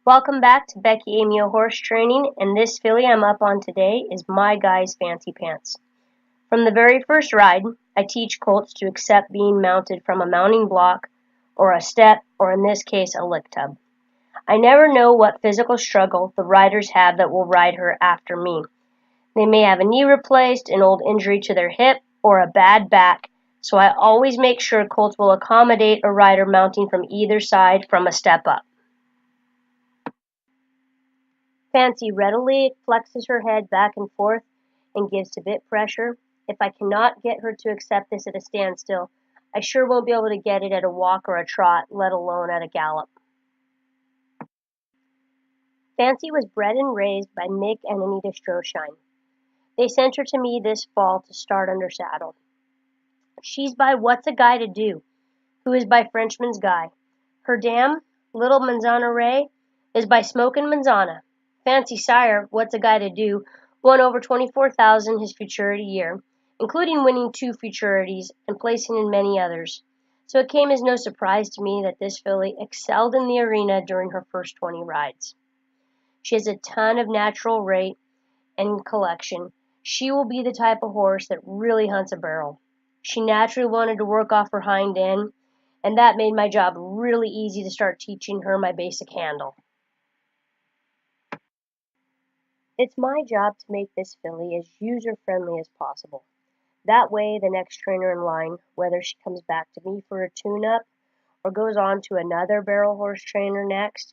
Welcome back to Becky Amio Horse Training, and this filly I'm up on today is my guy's Fancy Pants. From the very first ride, I teach colts to accept being mounted from a mounting block or a step, or in this case, a lick tub. I never know what physical struggle the riders have that will ride her after me. They may have a knee replaced, an old injury to their hip, or a bad back, so I always make sure colts will accommodate a rider mounting from either side from a step up. Fancy readily flexes her head back and forth and gives to bit pressure. If I cannot get her to accept this at a standstill, I sure won't be able to get it at a walk or a trot, let alone at a gallop. Fancy was bred and raised by Mick and Anita Stroshine. They sent her to me this fall to start under saddle. She's by What's a Guy to Do, who is by Frenchman's Guy. Her dam, Little Manzana Ray, is by Smokin' Manzana. Fancy Sire, What's a Guy to Do, won over 24,000 his futurity year, including winning 2 futurities and placing in many others. So it came as no surprise to me that this filly excelled in the arena during her first 20 rides. She has a ton of natural rate and collection. She will be the type of horse that really hunts a barrel. She naturally wanted to work off her hind end, and that made my job really easy to start teaching her my basic handle. It's my job to make this filly as user-friendly as possible. That way, the next trainer in line, whether she comes back to me for a tune-up or goes on to another barrel horse trainer next,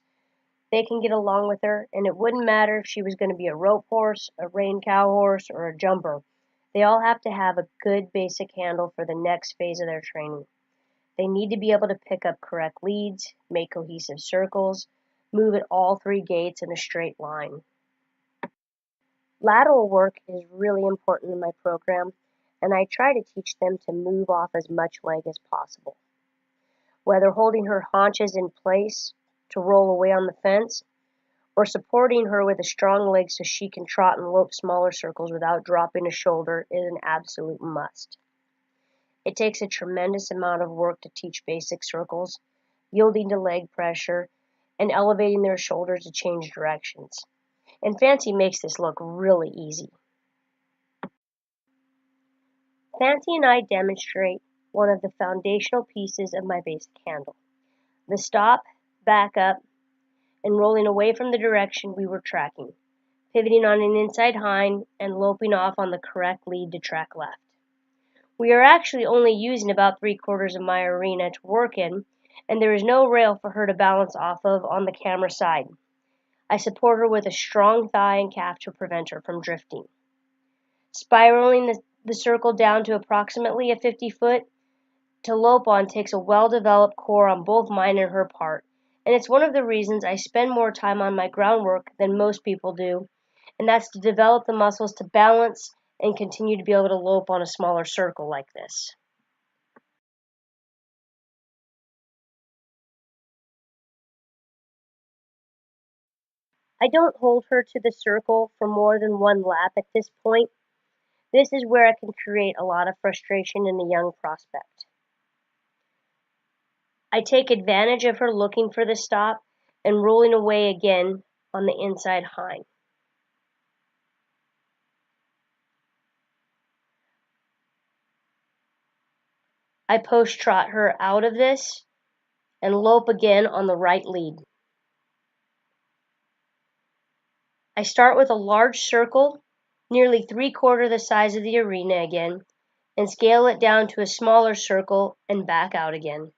they can get along with her, and it wouldn't matter if she was going to be a rope horse, a rein cow horse, or a jumper. They all have to have a good basic handle for the next phase of their training. They need to be able to pick up correct leads, make cohesive circles, move at all 3 gaits in a straight line. Lateral work is really important in my program, and I try to teach them to move off as much leg as possible. Whether holding her haunches in place to roll away on the fence, or supporting her with a strong leg so she can trot and lope smaller circles without dropping a shoulder is an absolute must. It takes a tremendous amount of work to teach basic circles, yielding to leg pressure, and elevating their shoulders to change directions. And Fancy makes this look really easy. Fancy and I demonstrate one of the foundational pieces of my basic handle. The stop, back up, and rolling away from the direction we were tracking, pivoting on an inside hind and loping off on the correct lead to track left. We are actually only using about 3/4 of my arena to work in, and there is no rail for her to balance off of on the camera side. I support her with a strong thigh and calf to prevent her from drifting. Spiraling the circle down to approximately a 50-foot to lope on takes a well-developed core on both mine and her part, and it's one of the reasons I spend more time on my groundwork than most people do, and that's to develop the muscles to balance and continue to be able to lope on a smaller circle like this. I don't hold her to the circle for more than 1 lap at this point. This is where I can create a lot of frustration in the young prospect. I take advantage of her looking for the stop and rolling away again on the inside hind. I post trot her out of this and lope again on the right lead. I start with a large circle, nearly 3/4 the size of the arena again, and scale it down to a smaller circle and back out again.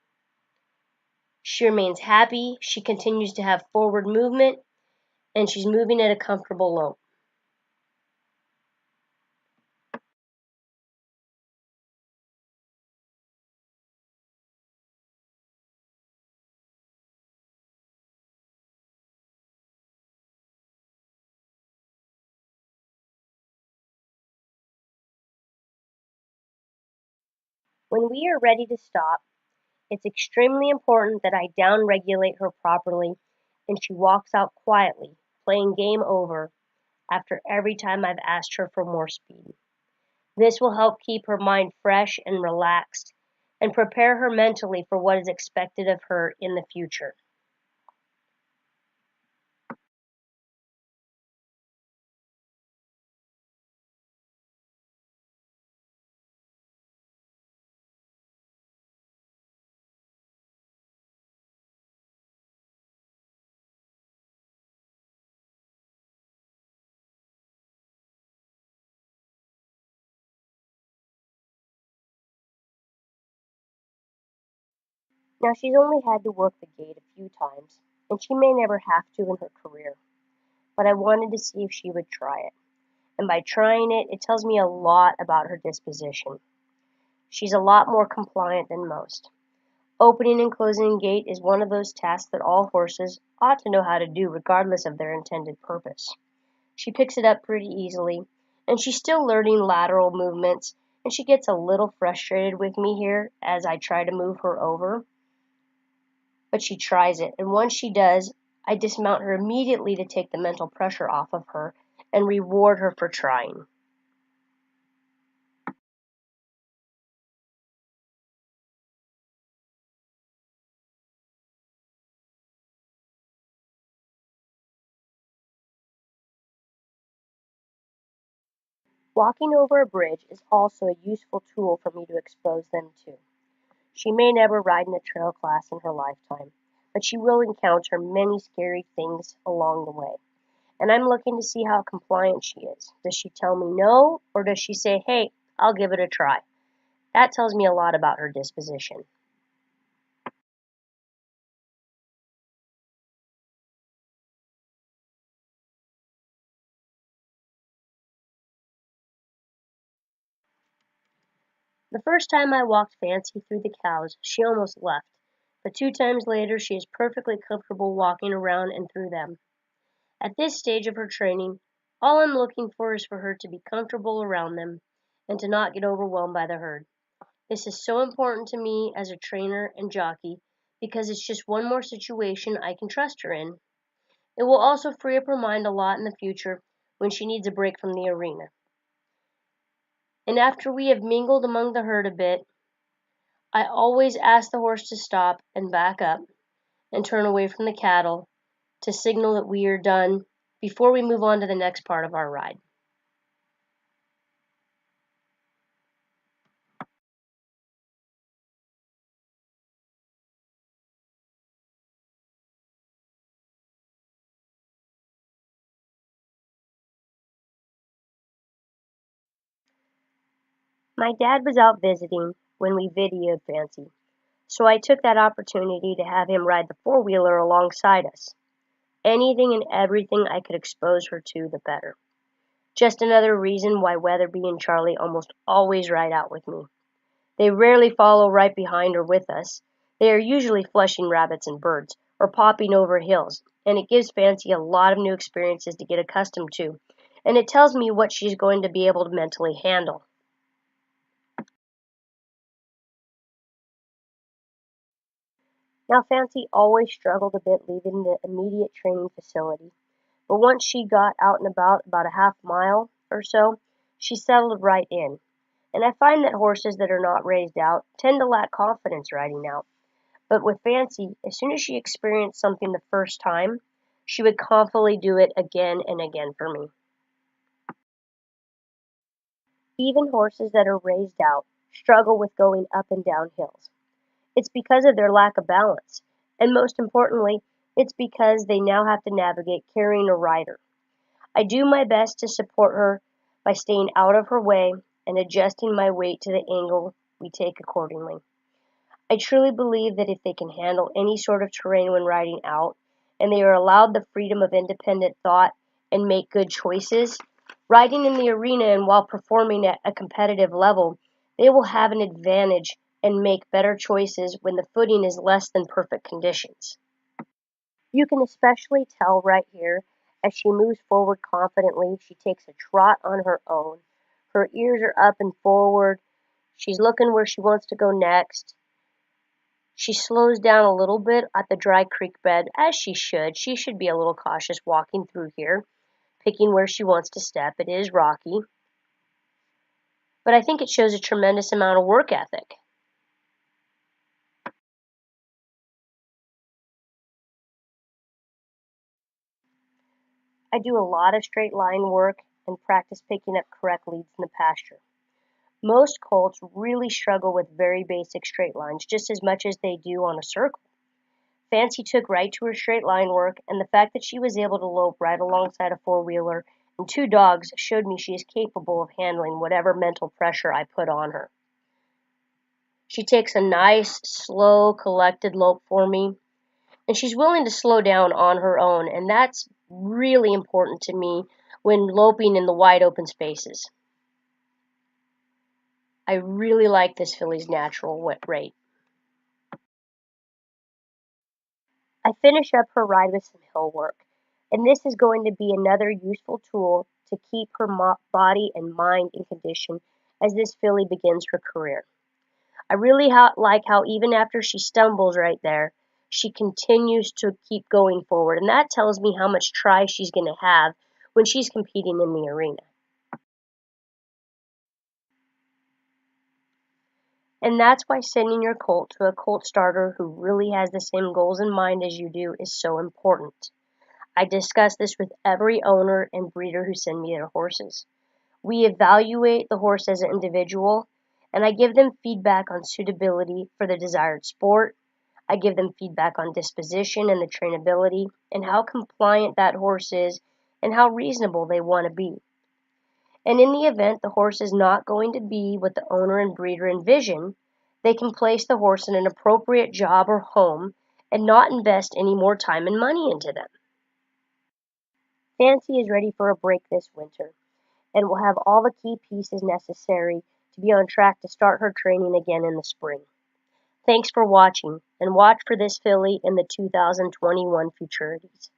She remains happy, she continues to have forward movement, and she's moving at a comfortable lope. When we are ready to stop, it's extremely important that I down-regulate her properly and she walks out quietly, playing game over, after every time I've asked her for more speed. This will help keep her mind fresh and relaxed and prepare her mentally for what is expected of her in the future. Now, she's only had to work the gate a few times, and she may never have to in her career, but I wanted to see if she would try it. And by trying it, it tells me a lot about her disposition. She's a lot more compliant than most. Opening and closing a gate is one of those tasks that all horses ought to know how to do regardless of their intended purpose. She picks it up pretty easily, and she's still learning lateral movements, and she gets a little frustrated with me here as I try to move her over. But she tries it, and once she does, I dismount her immediately to take the mental pressure off of her and reward her for trying. Walking over a bridge is also a useful tool for me to expose them to. She may never ride in a trail class in her lifetime, but she will encounter many scary things along the way. And I'm looking to see how compliant she is. Does she tell me no, or does she say, hey, I'll give it a try? That tells me a lot about her disposition. The first time I walked Fancy through the cows, she almost left, but 2 times later she is perfectly comfortable walking around and through them. At this stage of her training, all I'm looking for is for her to be comfortable around them and to not get overwhelmed by the herd. This is so important to me as a trainer and jockey because it's just one more situation I can trust her in. It will also free up her mind a lot in the future when she needs a break from the arena. And after we have mingled among the herd a bit, I always ask the horse to stop and back up and turn away from the cattle to signal that we are done before we move on to the next part of our ride. My dad was out visiting when we videoed Fancy, so I took that opportunity to have him ride the four-wheeler alongside us. Anything and everything I could expose her to, the better. Just another reason why Weatherby and Charlie almost always ride out with me. They rarely follow right behind or with us. They are usually flushing rabbits and birds, or popping over hills, and it gives Fancy a lot of new experiences to get accustomed to, and it tells me what she's going to be able to mentally handle. Now, Fancy always struggled a bit leaving the immediate training facility, but once she got out and about a half mile or so, she settled right in. And I find that horses that are not raised out tend to lack confidence riding out. But with Fancy, as soon as she experienced something the first time, she would confidently do it again and again for me. Even horses that are raised out struggle with going up and down hills. It's because of their lack of balance, and most importantly, it's because they now have to navigate carrying a rider. I do my best to support her by staying out of her way and adjusting my weight to the angle we take accordingly. I truly believe that if they can handle any sort of terrain when riding out, and they are allowed the freedom of independent thought and make good choices, riding in the arena and while performing at a competitive level, they will have an advantage and make better choices when the footing is less than perfect conditions. You can especially tell right here as she moves forward confidently. She takes a trot on her own. Her ears are up and forward. She's looking where she wants to go next. She slows down a little bit at the dry creek bed, as she should. She should be a little cautious walking through here, picking where she wants to step. It is rocky, but I think it shows a tremendous amount of work ethic. I do a lot of straight line work and practice picking up correct leads in the pasture. Most colts really struggle with very basic straight lines just as much as they do on a circle. Fancy took right to her straight line work, and the fact that she was able to lope right alongside a four-wheeler and 2 dogs showed me she is capable of handling whatever mental pressure I put on her. She takes a nice, slow, collected lope for me, and she's willing to slow down on her own, and that's really important to me when loping in the wide open spaces. I really like this filly's natural rate. I finish up her ride with some hill work, and this is going to be another useful tool to keep her body and mind in condition as this filly begins her career. I really like how even after she stumbles right there, she continues to keep going forward, and that tells me how much try she's going to have when she's competing in the arena. And that's why sending your colt to a colt starter who really has the same goals in mind as you do is so important. I discuss this with every owner and breeder who send me their horses. We evaluate the horse as an individual, and I give them feedback on suitability for the desired sport. I give them feedback on disposition and the trainability, and how compliant that horse is, and how reasonable they want to be. And in the event the horse is not going to be what the owner and breeder envision, they can place the horse in an appropriate job or home and not invest any more time and money into them. Fancy is ready for a break this winter, and will have all the key pieces necessary to be on track to start her training again in the spring. Thanks for watching, and watch for this filly in the 2021 Futurities.